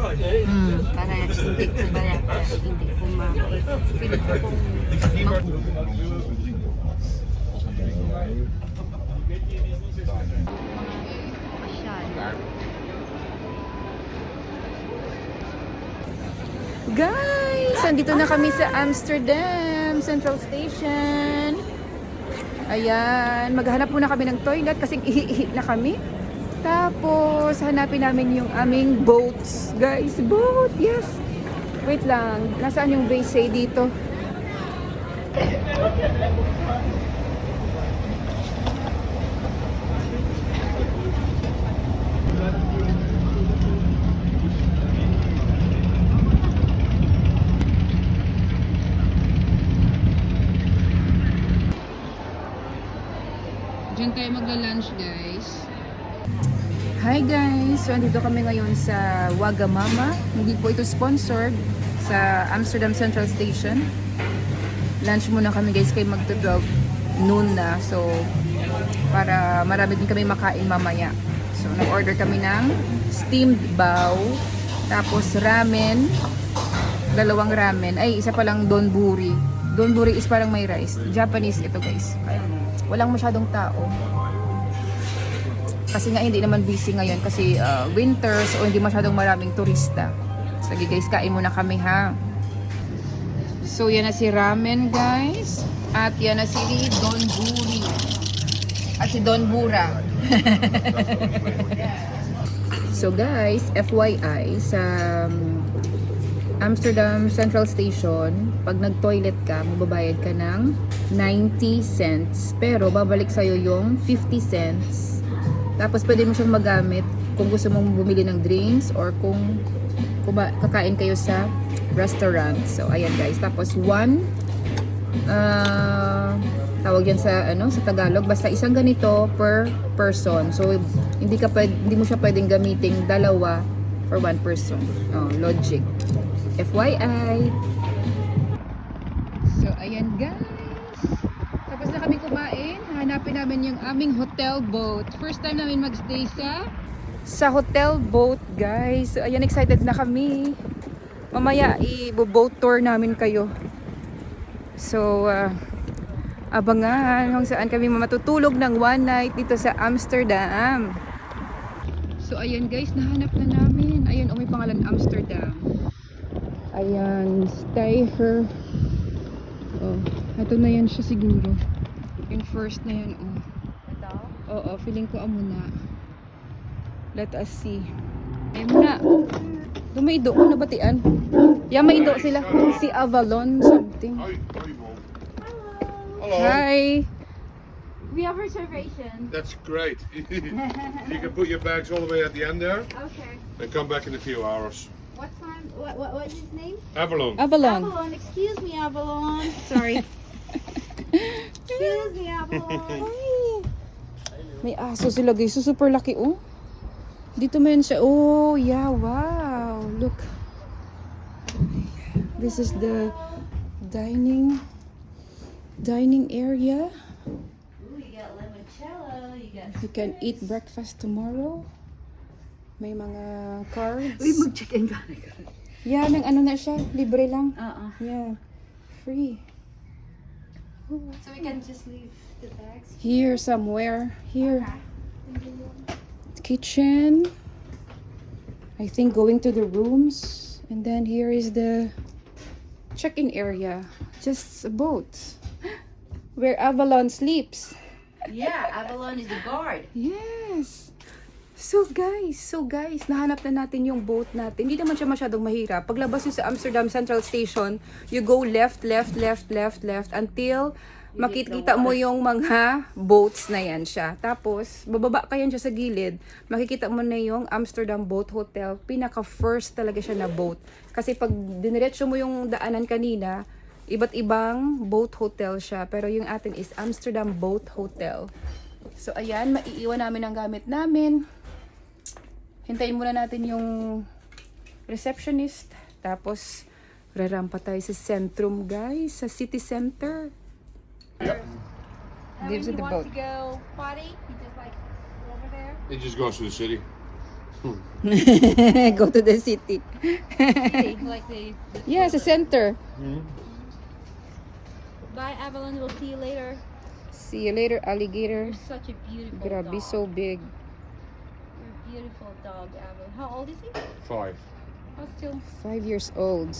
Para hindi ko ma-feel ko kung Guys, andito na kami sa Amsterdam Central Station. Ayan, maghanap muna kami ng toilet kasi ihi na kami. Tapos, hanapin namin yung aming boats. Guys, boat, yes. Wait lang, nasaan yung base dito? Diyan tayo magla-lunch, guys. Hi guys! So, andito kami ngayon sa Wagamama. Hindi po ito sponsored sa Amsterdam Central Station. Lunch muna kami guys kay magto-12 noon na. So, para marami din kami makain mamaya. So, nag-order kami ng steamed bao. Tapos ramen. Dalawang ramen. Ay, isa palang donburi. Donburi is parang may rice. Japanese ito guys. Walang masyadong tao. Kasi nga hindi naman busy ngayon kasi winter, so hindi masyadong maraming turista. Sige guys, kain muna kami ha. So yan na si ramen guys. At yan na si donburi. At si donbura. So guys, FYI sa Amsterdam Central Station, pag nag-toilet ka, magbabayad ka ng 90 cents. Pero babalik sa'yo yung 50 cents. Tapos pwede mo siyang magamit kung gusto mong bumili ng drinks or kung kakain kayo sa restaurant. So ayan guys. Tapos tawag yan sa sa Tagalog, basta isang ganito per person. So hindi mo siya pwedeng gamiting dalawa for one person. Logic. FYI. So ayan guys. Tapos na kami kumain. Hanapin namin yung aming hotel boat. First time namin magstay sa hotel boat guys. So ayan, excited na kami. Mamaya i-boat tour namin kayo. So abangan kung saan kami matutulog ng one night dito sa Amsterdam. So ayan guys, nahanap na namin. Ayan, may pangalan Amsterdam. Ayan, stay here. Ito na yan siya siguro. Yung first na yan, ito. Oo, feeling ko muna. Let us see. Ayun muna. Dumaido ko nabatian. Maido sila. Si Avalon something. Hello. Hi. We have reservation. That's great. You can put your bags all the way at the end there Okay. and come back in a few hours. What time? What is his name? Avalon. Avalon. Avalon. Excuse me, Avalon. Sorry. Excuse me, Avalon. May aso sila guys. So, super laki Dito man siya. Oh, yeah. Wow. Look. This is the dining area. Ooh, you got limoncello. You got. You can eat breakfast tomorrow. May mga cards. Uy, mag-check-in ka na. Yeah, ano na siya. Libre lang. Yeah. Free. So we can just leave the bags. Here somewhere. Here. Kitchen. I think going to the rooms. And then here is the check-in area. Just a boat. Where Avalon sleeps. Yeah, Avalon is the guard. Yes. So guys, nahanap na natin yung boat natin. Hindi naman siya masyadong mahirap. Paglabas nyo sa Amsterdam Central Station, you go left until makikita mo yung mga boats na yan siya. Tapos, bababa ka yan siya sa gilid, makikita mo na yung Amsterdam Boat Hotel. Pinaka-first talaga siya na boat. Kasi pag diniretso mo yung daanan kanina, iba't ibang boat hotel siya. Pero yung atin is Amsterdam Boat Hotel. So ayan, maiiwan namin ang gamit namin. Hintayin muna natin yung receptionist. Tapos, rarampa tayo sa Centrum, guys. Sa city center. And Lives when in he the wants boat. to go potty, he just like go over there. It just goes to the city. Go to the city. Like they. Yes, the center. Bye, Avalon. We'll see you later. See you later, alligator. You're such a beautiful Grabe, dog. so big. You're a beautiful dog, Avalon. How old is he? 5. Oh, still. 5 years old.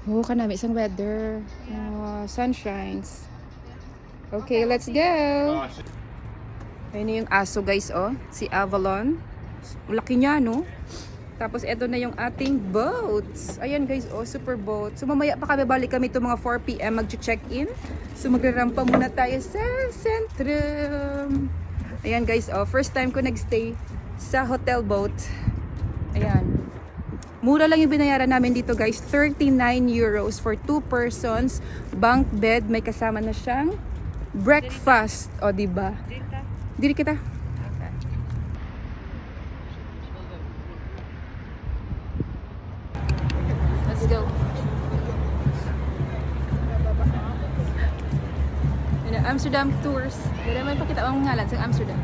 Oh, kanami isang weather. Oh, sunshines. Okay, let's go. Ayun na yung aso, guys, oh. Si Avalon. Laki niya, no? Tapos, eto na yung ating boats. Ayan, guys, oh, super boat. So, mamaya pa kami, balik kami ito mga 4 p.m. mag-check-in. So, magrarampa muna tayo sa Centrum. Ayan, guys, oh. First time ko nagstay sa hotel boat. Ayan. Mura lang yung binayaran namin dito, guys. 39 euros for 2 persons. Bunk bed. May kasama na siyang breakfast. O, diba? Diri kita. Okay. Let's go. Yun ang Amsterdam tours. Hindi naman pakita ang ngalan sa Amsterdam.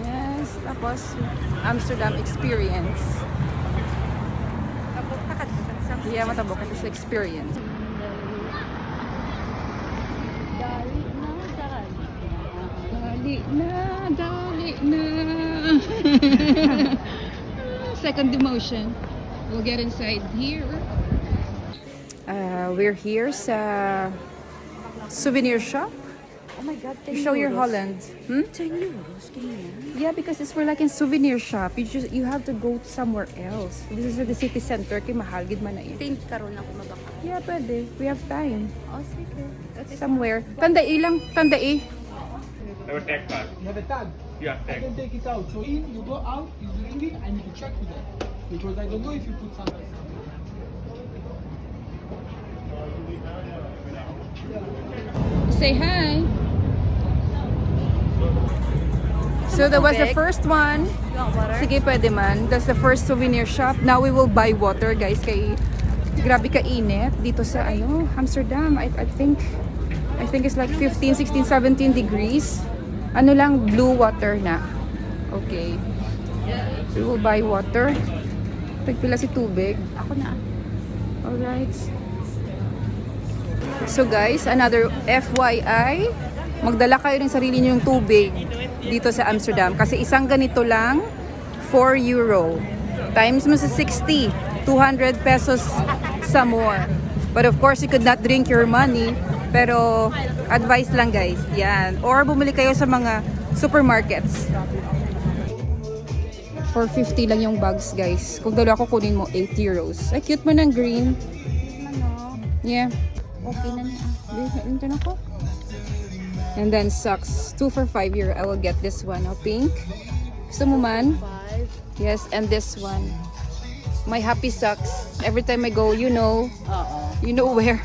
Yes, tapos Amsterdam experience. Yeah, matabok ito sa experience. Dali na. Second demotion. We'll get inside here. We're here sa souvenir shop. Oh my God, To show your Holland. Hmm? 10 euros. Yeah, because it's for like in souvenir shop. You have to go somewhere else. This is at the city center. Kay mahal gid man na yun. Think karon ako mabaka. Yeah, pwede. We have time. Oh, sige. That's Somewhere. Tandai lang. Tandai. Have a tag card. You have a tag. Yeah, I tag. can take it out. So in, you go out, it's ringing, I need to check with that. Because I don't know if you put something. Say hi. So that was the first one. You want water? Sige, pwede man. That's the first souvenir shop. Now we will buy water, guys. Kay grabe ka init dito sa Amsterdam. I think it's like 15, 16, 17 degrees. Ano lang, blue water na. Okay. We will buy water. Tagpila si tubig. Ako na. Alright. So guys, another FYI, magdala kayo ng sarili niyong tubig dito sa Amsterdam. Kasi isang ganito lang, 4 euro. Times mo sa 60, 200 pesos sa more. But of course, you could not drink your money. Pero advice lang guys, yan. Or bumili kayo sa mga supermarkets. 450 lang yung bags guys. Kung dalawa ko kunin mo, 8 euros. Ay, cute mo ng green. Yeah. Okay na niya. Ito na ko. And then socks. 2 for 5 euro. I will get this one. Pink. Gusto mo man? 5. Yes, and this one. My happy socks. Every time I go, you know. You know where.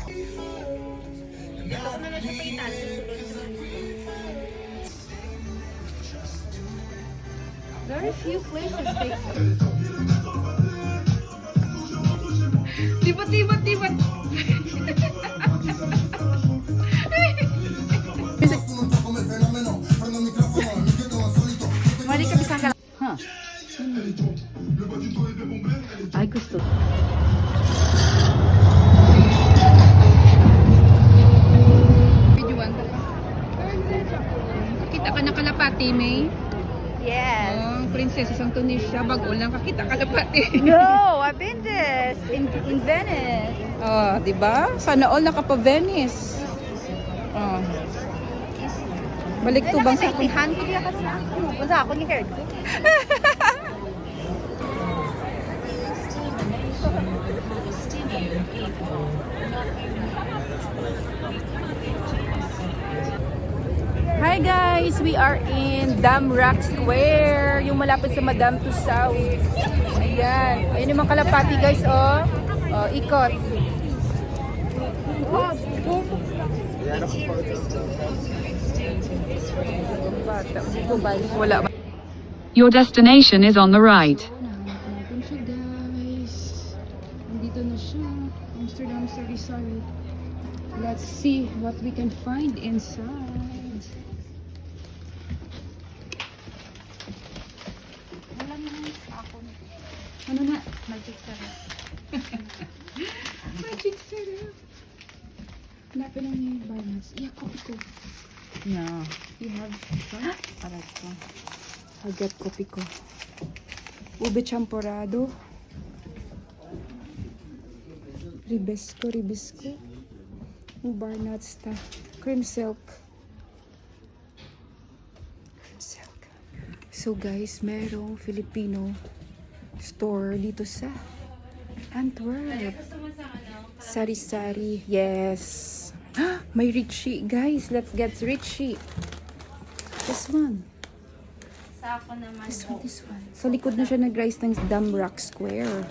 Very few places take Tibat. Mali ka bisang ka. Huh. Ay, gusto. Videoan ka pa. Kita ka na kalapati, May. Yes. Oh, princess isang Tunisia. Bago lang kakita kalapati. No, I've been this in Venice. Oh, di ba? Sana all nakapa-Venice. Oh. Balik tubang sa akin. Tihan ko diya kasi ako. Basta ako ni Kurt. Hi guys! We are in Damrak Square. Yung malapit sa Madame Tussauds. Ayan. Ayan yung mga kalapati guys, oh. Oh, ikot. Wala. Your destination is on the right. Natin siya guys. Nandito na siya. Amsterdam, sorry. Let's see what we can find inside. Wala mo na ako. Ano na? Magic sarap. Magic syrup. Hanapin lang yung balance. Iya, kopi ko. Yeah. You have some? Para ko. I'll get kopi ko. Ube champorado. Ribesco. Bar nuts ta. Cream silk. So guys, merong Filipino store dito sa Antwerp. Sari-sari. Yes. May Richie. Guys, let's get Richie. This one. Sa ako naman This one. Sa likod na siya nag-rise ng Damrock Square.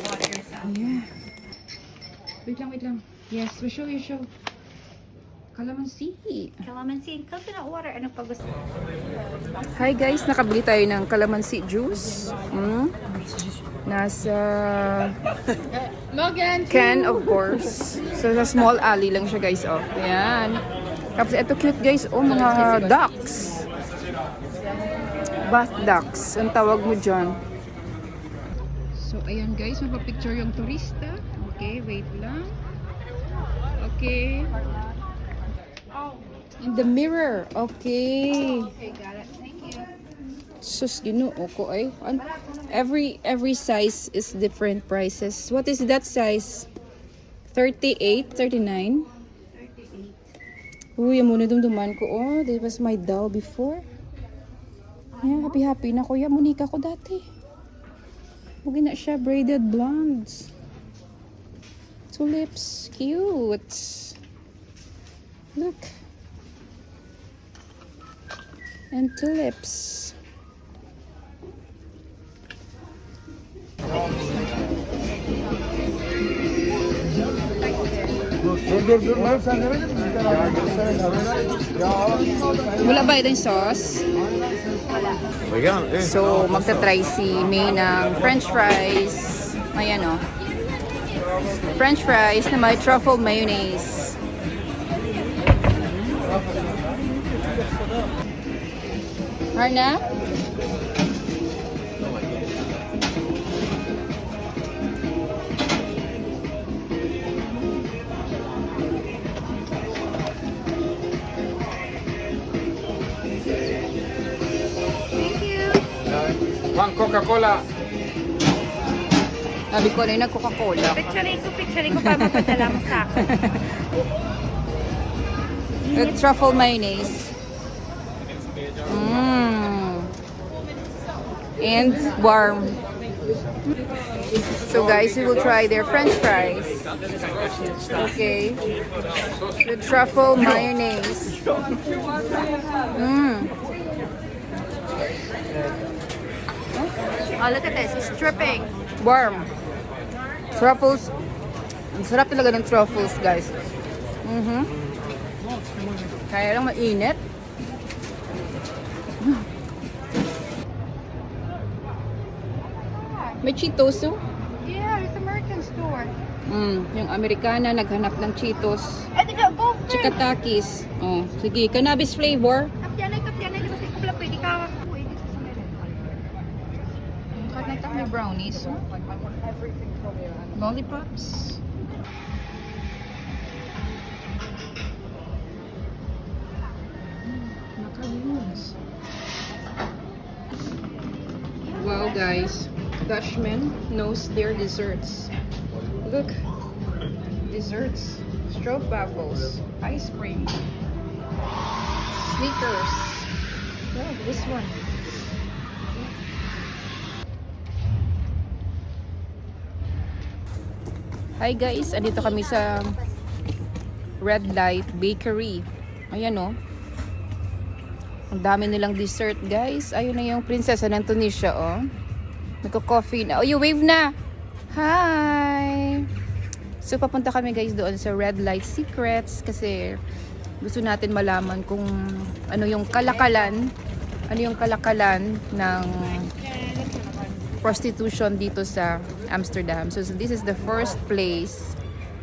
water sa Yeah. Wait lang. Yes, we show. Calamansi. calamansi and coconut water. Ano pa gusto? Hi guys, nakabili tayo ng calamansi juice. Nasa can, of course. So, sa small alley lang siya guys. Oh, ayan. Tapos ito cute guys. Oh, mga ducks. Bath ducks. Ang tawag mo dyan. So, ayan guys. Magpa-picture yung turista. Okay, wait lang. Okay. In the mirror. Okay. Okay, got it. Thank you. Sus, ginoo ko ay. Every size is different prices. What is that size? 38, 39? 38. Uy, yung muna dumduman ko. Oh, that was my doll before. Yeah, happy na kuya. Munika ko dati. Huwag na siya braided blondes. Tulips. Cute. Look. And tulips. Wala ba itong sauce? So, magta-try si May ng french fries. Ayan o. French fries na may truffle mayonnaise. Harna? One Coca-Cola. Sabi ko na yung nag-Coca-Cola. Picture ko para mapadala mo sa akin. Truffle mayonnaise. And warm. So guys, we will try their french fries. Okay. The truffle mayonnaise. Oh, look at this. It's dripping. Warm. Truffles. Ang sarap talaga ng truffles, guys. Kaya lang mainit. May Cheetos, oh. Yeah, it's American store. Yung Amerikana naghanap ng Cheetos. Eh, di ka, go first. Chikatakis. Oh, sige, cannabis flavor. Kapyanay. Di ba sa pala pwede ka? Pwede ka sa meron. Kahit na ito, may brownies. Oh. Lollipops. Macaroons. Wow, guys. Dutchman knows their desserts. Look. Desserts. Stroopwafels. Ice cream. Snickers. Wow, this one. Hi guys, andito kami sa Red Light Bakery. Ayan oh. Ang dami nilang dessert guys. Ayun na yung prinsesa ng Tunisia oh. Nagko-coffee na. Oh, you wave na! Hi! So papunta kami guys doon sa Red Light Secrets kasi gusto natin malaman kung ano yung kalakalan ng prostitution dito sa Amsterdam. So this is the first place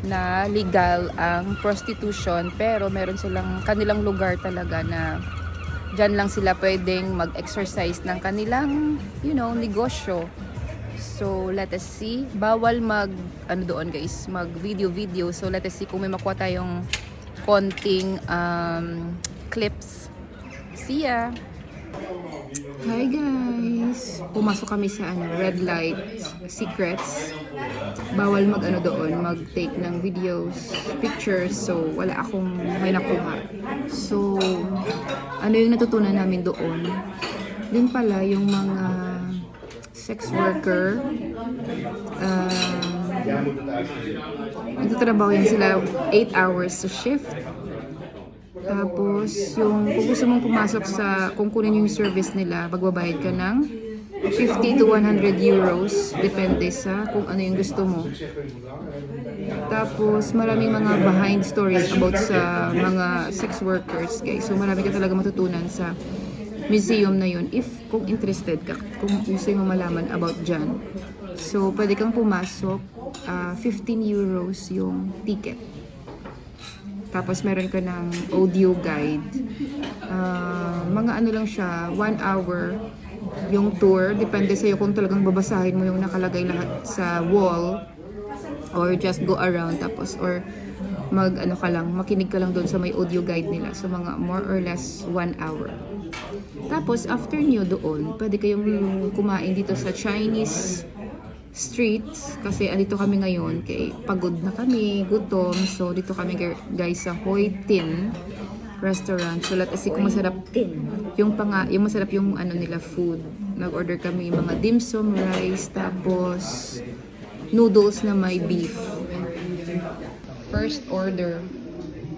na legal ang prostitution, pero meron silang kanilang lugar talaga na dyan lang sila pwedeng mag-exercise ng kanilang, negosyo. So, let us see. Bawal doon guys, mag video. So, let us see kung may makuha tayong konting clips. See ya! Hi guys! Pumasok kami sa red light secrets. Bawal doon, mag-take ng videos, pictures. So, wala akong may nakuha. So, ano yung natutunan namin doon? Din pala yung mga sex worker, nagtatrabaho yan sila 8 hours sa shift. Tapos, kung gusto mong pumasok kung kunin yung service nila, magbabayad ka ng 50 to 100 euros, depende sa kung ano yung gusto mo. Tapos, maraming mga behind stories about sa mga sex workers, guys. So, marami ka talaga matutunan sa museum na yun kung interested ka, kung gusto mo malaman about dyan. So, pwede kang pumasok, 15 euros yung ticket. Tapos, meron ka ng audio guide. Mga ano lang siya, 1 hour yung tour. Depende sa'yo kung talagang babasahin mo yung nakalagay lahat sa wall or just go around tapos or makinig ka lang doon sa may audio guide nila. So, mga more or less 1 hour. Tapos, after nyo doon, pwede kayong kumain dito sa Chinese streets. Kasi andito kami ngayon, pagod na kami, gutom. So, dito kami guys sa Hoi Tin restaurant. So, let's see kung masarap yung masarap yung nila food. Nag-order kami yung mga dim sum rice, tapos noodles na may beef. First order,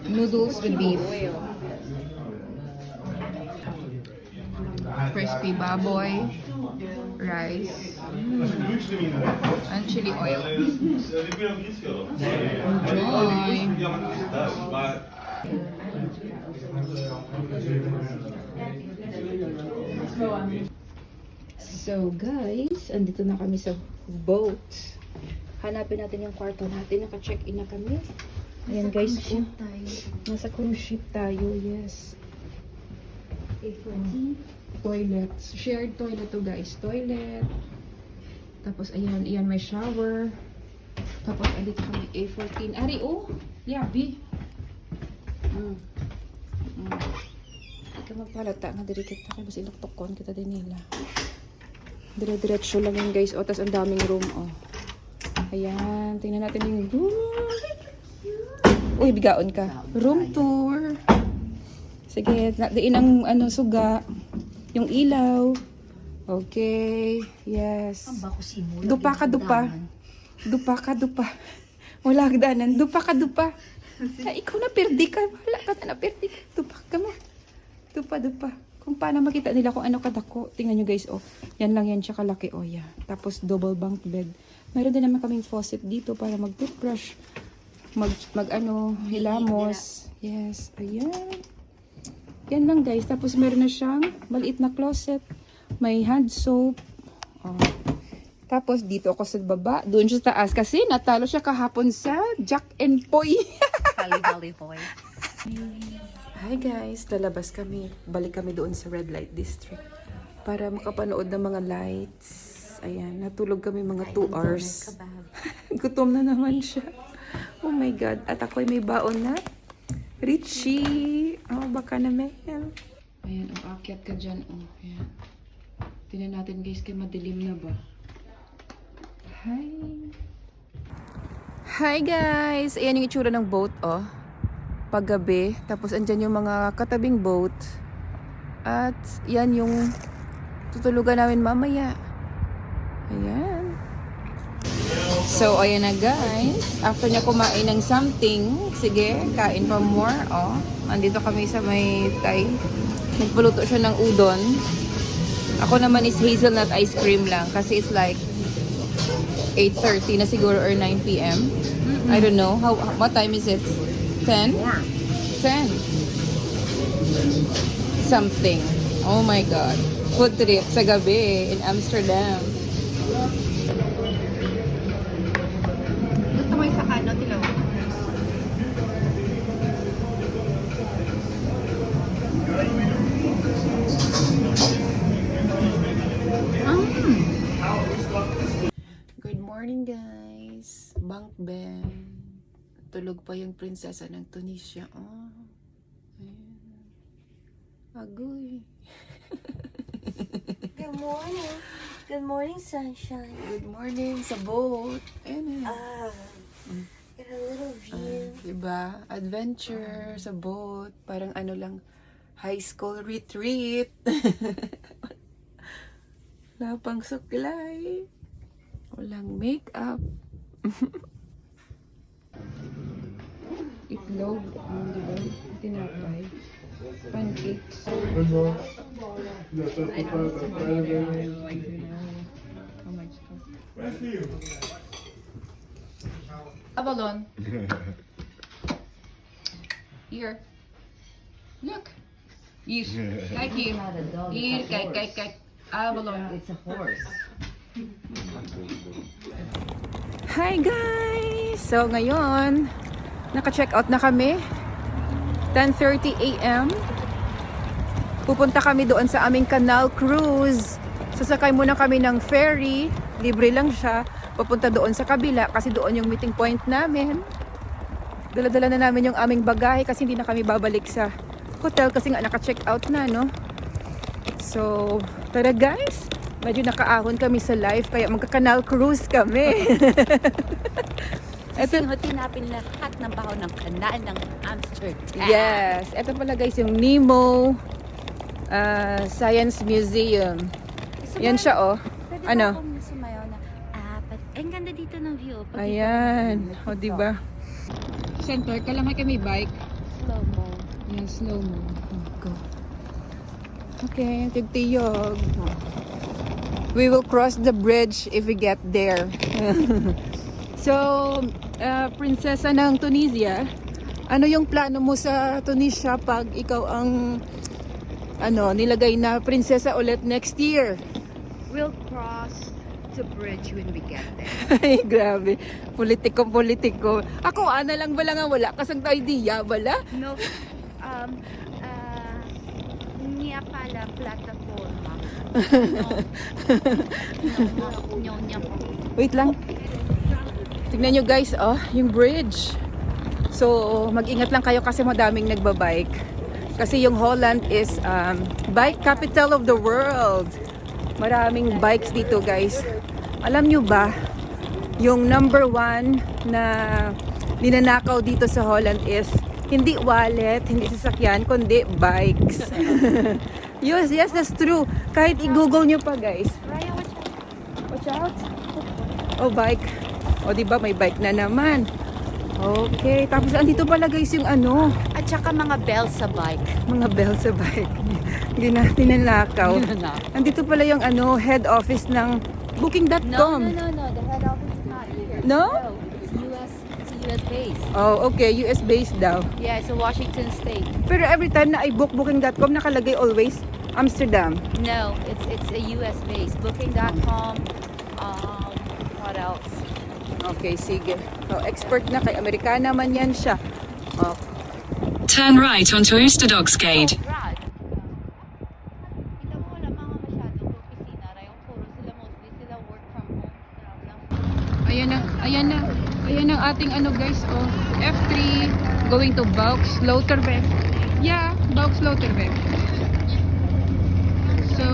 noodles with beef. Crispy baboy, rice, and chili oil. Enjoy! So guys, andito na kami sa boat. Hanapin natin yung kwarto natin. Naka-check-in na kami. Ayan guys, nasa cruise ship tayo, yes. Toilet. Shared toilet to guys. Toilet. Tapos ayan may shower. Tapos andito kami A14. Ari, oh! Yeah, B. Ika magpalata nga diri kita kay basta inuktokon kita din nila. Dire-diretso lang yan guys. O, tas ang daming room, oh. Ayan, tingnan natin yung room. Uy, bigaon ka. Room tour. Sige, diin ang suga. Yung ilaw. Okay. Yes. Dupa ka dupa. Dupa ka dupa. Wala hagdanan. Dupa ka dupa. Ay, ikaw na perdi ka. Wala ka na perdi ka. Dupa ka mo. Dupa dupa. Kung paano makita nila kung ano kadako. Tingnan nyo guys, oh. Yan lang yan siya kalaki, oh yeah. Tapos double bunk bed. Meron din naman kaming faucet dito para mag-toothbrush. Hilamos. Yes. Ayan. Yan lang guys. Tapos meron na siyang maliit na closet. May hand soap. Oh. Tapos dito ako sa baba. Doon siya sa taas. Kasi natalo siya kahapon sa Jack and Poy. Kali-kali-hoy. Hi guys. Lalabas kami. Balik kami doon sa Red Light District. Para makapanood ng mga lights. Ayan. Natulog kami mga 2 hours. Gutom na naman siya. Oh my God. At ako'y may baon na. Richie! Oh, baka na Mel. Ayan, akyat ka dyan. Oh, ayan. Tingnan natin guys, kay madilim na ba? Hi! Hi guys! Ayan yung itsura ng boat, oh. Paggabi. Tapos andyan yung mga katabing boat. At yan yung tutulugan namin mamaya. Ayan. So, ayan na guys. After niya kumain ng something, sige, kain for more. Oh, andito kami sa may Thai. Nagpaluto siya ng udon. Ako naman is hazelnut ice cream lang. Kasi it's like 8:30 na siguro or 9 p.m. I don't know. What time is it? 10? 10. Something. Oh my God. Food trip sa gabi in Amsterdam. Gusto mo isa ka, no? Tilaw. morning, guys. Bank Ben. Tulog pa yung prinsesa ng Tunisia. Oh. Ayan. Agoy. Good morning. Good morning, sunshine. Good morning sa boat. Ayan. Get a little view. Diba? Adventure sa boat. Parang ano lang, high school retreat. Wala pang suklay. Walang makeup. Itlog. Diba? Tinapay. Pancakes. Abalone. Here. Look. Here. Kijk hier. Hier, kijk. Abalone. It's a horse. Hi guys! So ngayon, naka-check out na kami. 10:30 a.m. Pupunta kami doon sa aming canal cruise. Sasakay muna kami ng ferry. Libre lang siya. Papunta doon sa kabila kasi doon yung meeting point namin. Dala-dala na namin yung aming bagahe kasi hindi na kami babalik sa hotel kasi nga naka-check out na, no? So, tara guys! Medyo nakaahon kami sa life kaya magka-canal cruise kami. Singutin natin lahat ng baho ng kanal ng Amsterdam. Yes, ito pala guys yung Nemo Science Museum. Yan siya oh. Pwede Ano? ba akong sumayaw na, ang ganda dito ng view. Pag Ayan, o diba? Center, kailangan kami bike. slow mo. Yan, slow mo. Go. Okay, tigtiyog. We will cross the bridge if we get there. So, prinsesa ng Tunisia, ano yung plano mo sa Tunisia pag ikaw ang nilagay na prinsesa ulit next year? We'll cross the bridge when we get there. Ay, grabe. Politiko. Ako, lang bala nga wala. Kasang idea, bala? No, niya pala plataforma. No. Wait lang. Tignan nyo guys, yung bridge. So, mag-ingat lang kayo kasi madaming nagbabike. Kasi yung Holland is bike capital of the world. Maraming bikes dito guys. Alam nyo ba, yung number 1 na ninanakaw dito sa Holland is hindi wallet, hindi sasakyan, kundi bikes. Yes, that's true. Kahit i-google nyo pa guys. Raya, Watch out. Oh, bike. O, diba may bike na naman. Okay. Tapos, andito pala guys yung At saka mga bells sa bike. mga bell sa bike. Hindi natin nanakaw. Andito pala yung head office ng Booking.com. No. The head office is not here. No? It's a US base. Oh, okay. US based daw. Yeah, it's a Washington State. Pero every time na i-book Booking.com, nakalagay always Amsterdam. No, it's a US base. Booking.com. What else? Okay, sige. So, expert na kay Amerikana man yan siya. Okay. Turn right onto Oosterdokskade. Rod. Kita mo wala mga masyadong opisina. Rayong puro sila mostly sila work from home. Ayan ang ating guys, F3 going to Bauxlauterweg. Yeah, Bauxlauterweg. So,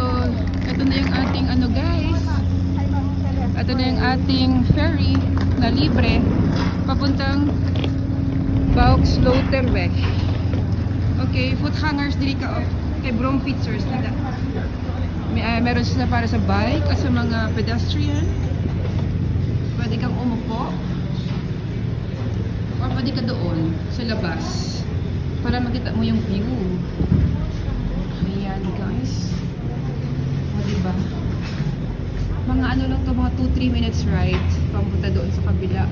ito na yung ating guys. Ito na yung ating ferry na libre papuntang Bauxlauterweg. Okay, foot hangers dili ka kay Bromfietsers nila. Meron sila para sa bike at sa mga pedestrian. Pwede kang umupo or pwede ka doon sa labas para makita mo yung view. Ayan guys. O diba? Mga lang to, mga 2-3 minutes ride papunta doon sa kabila.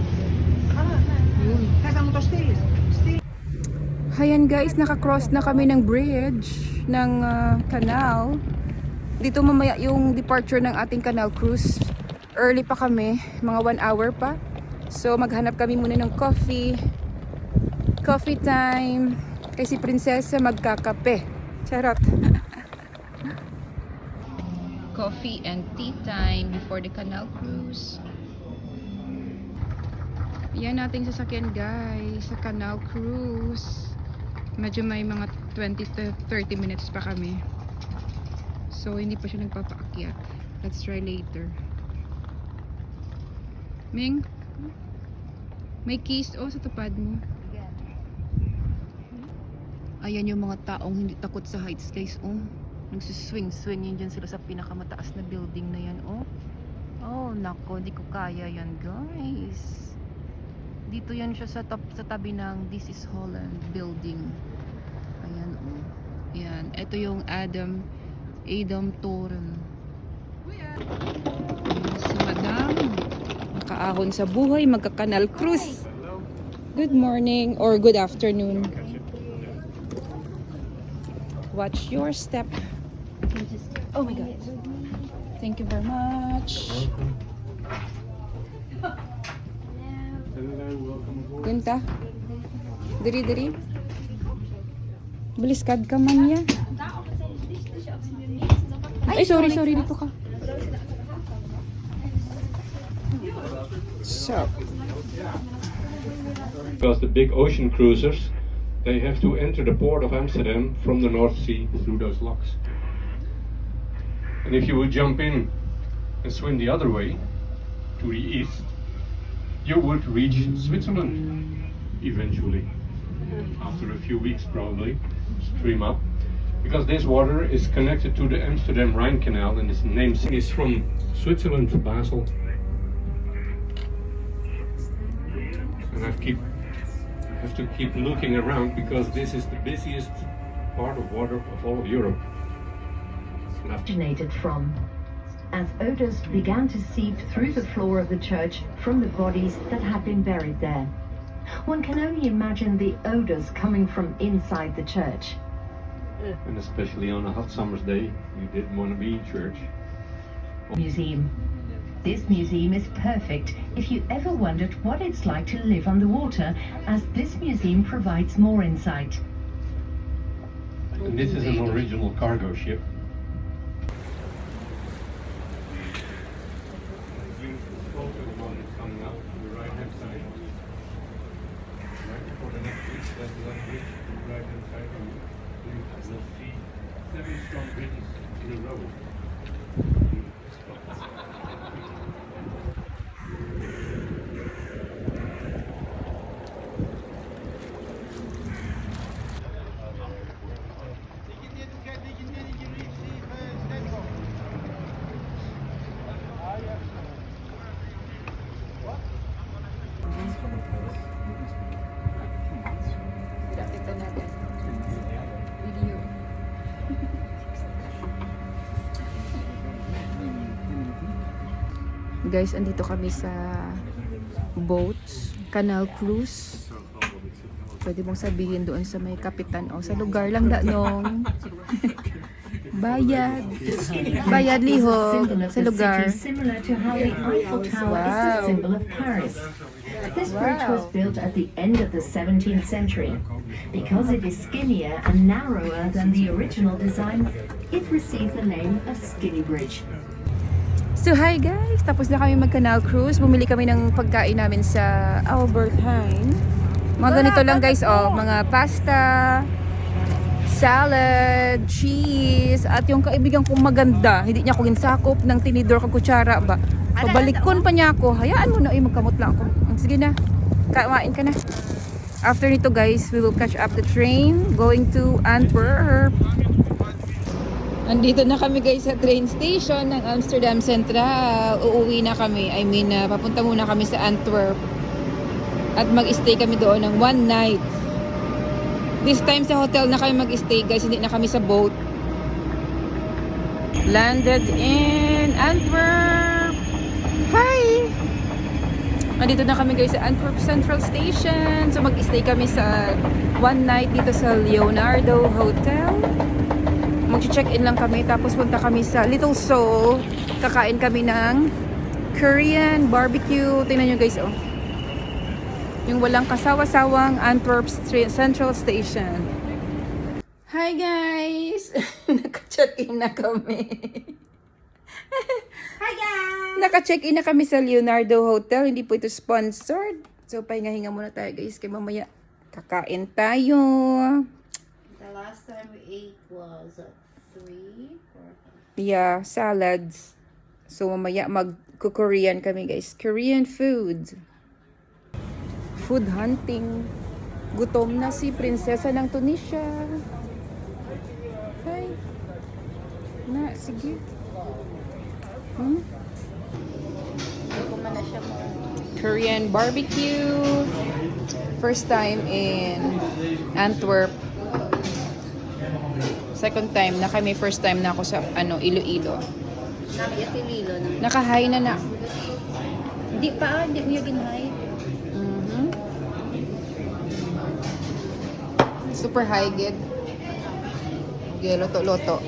Yun. Ayan guys, nakakross na kami ng bridge ng canal. Dito mamaya yung departure ng ating canal cruise. Early pa kami, mga 1 hour pa. So maghanap kami muna ng coffee. Coffee time. Kasi prinsesa magkakape. Charot. Coffee and tea time before the canal cruise. Yan nating sasakyan guys sa Canal Cruise. Medyo may mga 20 to 30 minutes pa kami. So hindi pa siya nagpapaakyat. Let's try later. Ming, may keys sa tupad mo. Ayan yung mga taong hindi takot sa heights guys. Nagsuswing-swing yun dyan sila sa pinakamataas na building na yan. Oh nako, hindi ko kaya yan guys. Dito yan siya sa tabi ng This is Holland building. Ayan Ayan, ito yung Adam Toren. Ayan, si Madam. Nakaahon sa buhay, magka-Canal Cruise. Good morning or good afternoon. Watch your step. Oh my God. Thank you very much. Kunta. Diri. Baliskad ka man ya. Ay, sorry, dito ka. So, Because the big ocean cruisers, they have to enter the port of Amsterdam from the North Sea through those locks. And if you would jump in and swim the other way, to the east, you would reach Switzerland eventually. After a few weeks probably, stream up. Because this water is connected to the Amsterdam Rhine Canal and its namesake is from Switzerland to Basel. And I have to keep looking around because this is the busiest part of water of all of Europe. Originated from, as odors began to seep through the floor of the church from the bodies that had been buried there. One can only imagine the odors coming from inside the church. And especially on a hot summer's day, you didn't want to be in church. Museum. This museum is perfect if you ever wondered what it's like to live underwater, as this museum provides more insight. And this is an original cargo ship. ito natin. Video. Guys, andito kami sa boat, Canal Cruise. Pwede mong sabihin doon sa may kapitan o sa lugar lang nung bayad lihok sa lugar. Similar to how the Eiffel Tower is the symbol of Paris. This bridge was built at the end of the 17th century. Because it is skinnier and narrower than the original design, it received the name of Skinny Bridge. So hi guys, tapos na kami mag-Canal Cruise. Bumili kami ng pagkain namin sa Albert Heijn. Mga ganito lang guys, mga pasta, salad, cheese, at yung kaibigan kong maganda, hindi niya ako ginsakop ng tinidor kong kutsara ba. Pabalikon pa niya ako. Hayaan mo na, magkamot lang ako. Sige na, kain ka na. After nito guys, we will catch up the train going to Antwerp. Andito na kami guys sa train station ng Amsterdam Central. Uuwi na kami. Papunta muna kami sa Antwerp. At mag-stay kami doon ng one night. This time sa hotel na kami mag-stay guys, hindi na kami sa boat. Landed in Antwerp. Hi! Andito na kami guys sa Antwerp Central Station. So mag-stay kami sa one night dito sa Leonardo Hotel. Mag-check-in lang kami, tapos punta kami sa Little Seoul. Kakain kami ng Korean barbecue. Tingnan nyo guys, yung walang kasawa-sawang Antwerp Central Station. Hi guys! Naka-check-in na kami. Hi guys! Naka-check-in na kami sa Leonardo Hotel. Hindi po ito sponsored. So, pahinga-hinga muna tayo guys. Kaya mamaya, kakain tayo. The last time we ate was 3 or Yeah, salads. So, mamaya mag-Korean kami guys. Korean food. Food hunting. Gutom na si prinsesa ng Tunisia. Hi. Na, sige. kumana siya mo. Korean barbecue. First time in Antwerp. Second time na kami. First time na ako sa Iloilo. Nabi si Lilo na. Nakahay na na. Hindi pa, hindi niya ginhay. Super high gid. Okay, loto-loto.